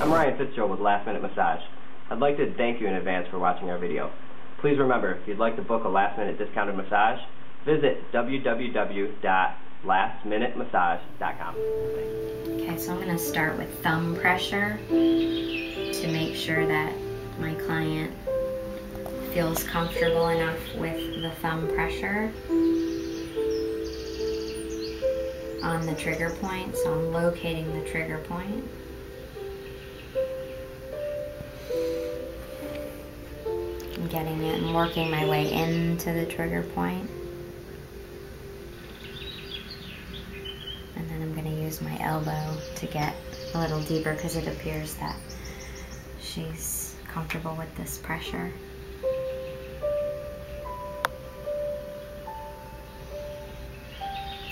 I'm Ryan Fitzgerald with Last Minute Massage. I'd like to thank you in advance for watching our video. Please remember, if you'd like to book a last-minute discounted massage, visit www.lastminutemassage.com. Okay, so I'm going to start with thumb pressure to make sure that my client feels comfortable enough with the thumb pressure on the trigger point. So I'm locating the trigger point. I'm getting it and working my way into the trigger point. And then I'm going to use my elbow to get a little deeper because it appears that she's comfortable with this pressure.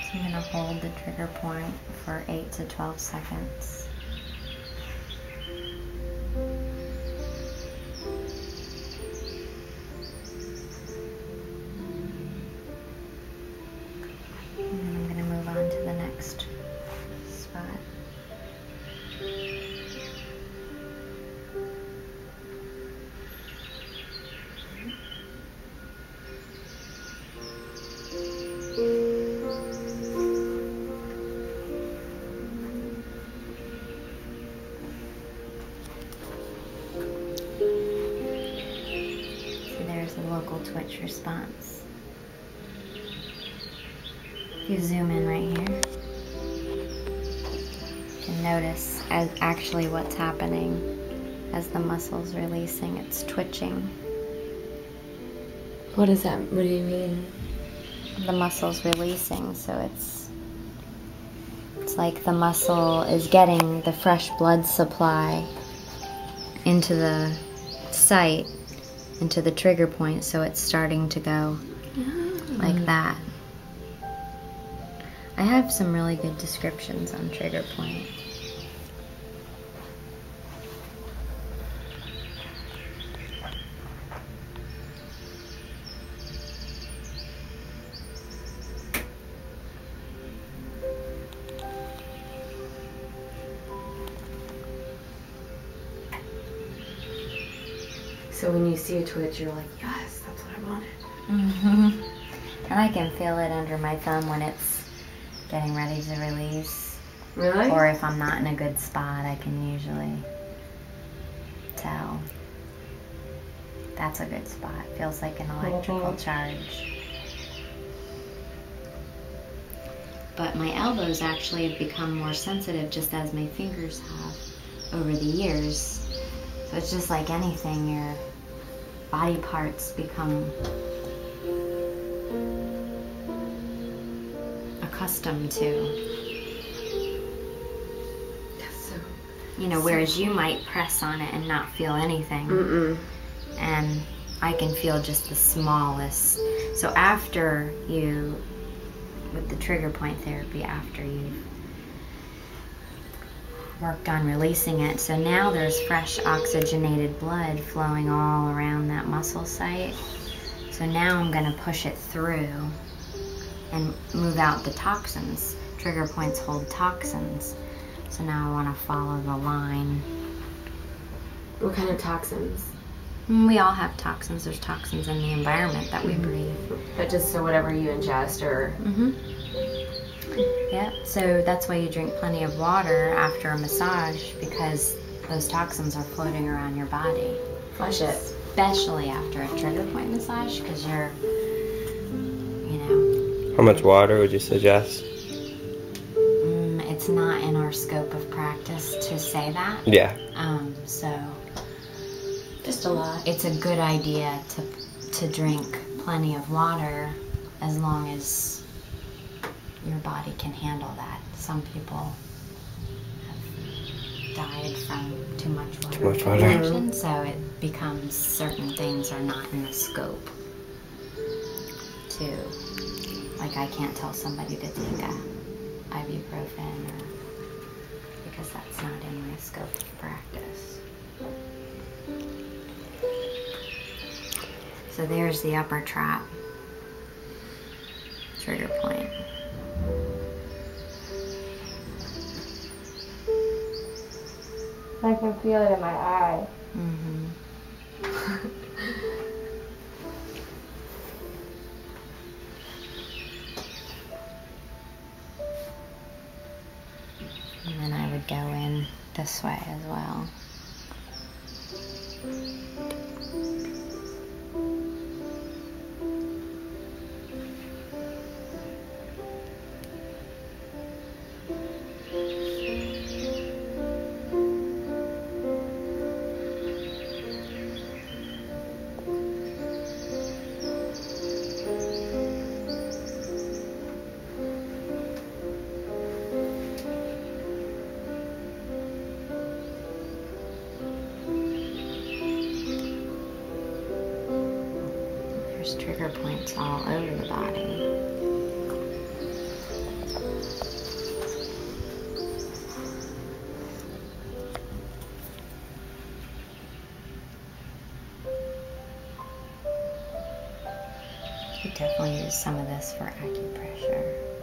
So I'm going to hold the trigger point for 8 to 12 seconds. There's a local twitch response. If you zoom in right here, you can notice actually what's happening as the muscle's releasing. It's twitching. What is that? What do you mean? The muscle's releasing, so it's like the muscle is getting the fresh blood supply into the site, into the trigger point, so it's starting to go like that. I have some really good descriptions on trigger point. So when you see a twitch, you're like, yes, that's what I wanted. Mm-hmm. And I can feel it under my thumb when it's getting ready to release. Really? Or if I'm not in a good spot, I can usually tell. That's a good spot. Feels like an electrical charge. But my elbows actually have become more sensitive just as my fingers have over the years. So it's just like anything, your body parts become accustomed to. So, you know, whereas you might press on it and not feel anything. And I can feel just the smallest. So after you, with the trigger point therapy, after you've worked on releasing it, so now there's fresh oxygenated blood flowing all around that muscle site. So now I'm going to push it through and move out the toxins. Trigger points hold toxins. So now I want to follow the line. what kind of toxins? We all have toxins. There's toxins in the environment that we breathe. But just so whatever you ingest or... Yeah, so that's why you drink plenty of water after a massage, because those toxins are floating around your body. Flush it. Especially after a trigger point massage, because you're, you know... How much water would you suggest? It's not in our scope of practice to say that. Yeah. So... Just a lot. It's a good idea to drink plenty of water as long as your body can handle that. Some people have died from too much water. Too much water. Retention, so it becomes certain things are not in the scope to, like, I can't tell somebody to take a ibuprofen or, because that's not in my scope of practice. So there's the upper trap trigger point. I can feel it in my eye. Mm-hmm. And then I would go in this way as well. There's trigger points all over the body. Could definitely use some of this for acupressure.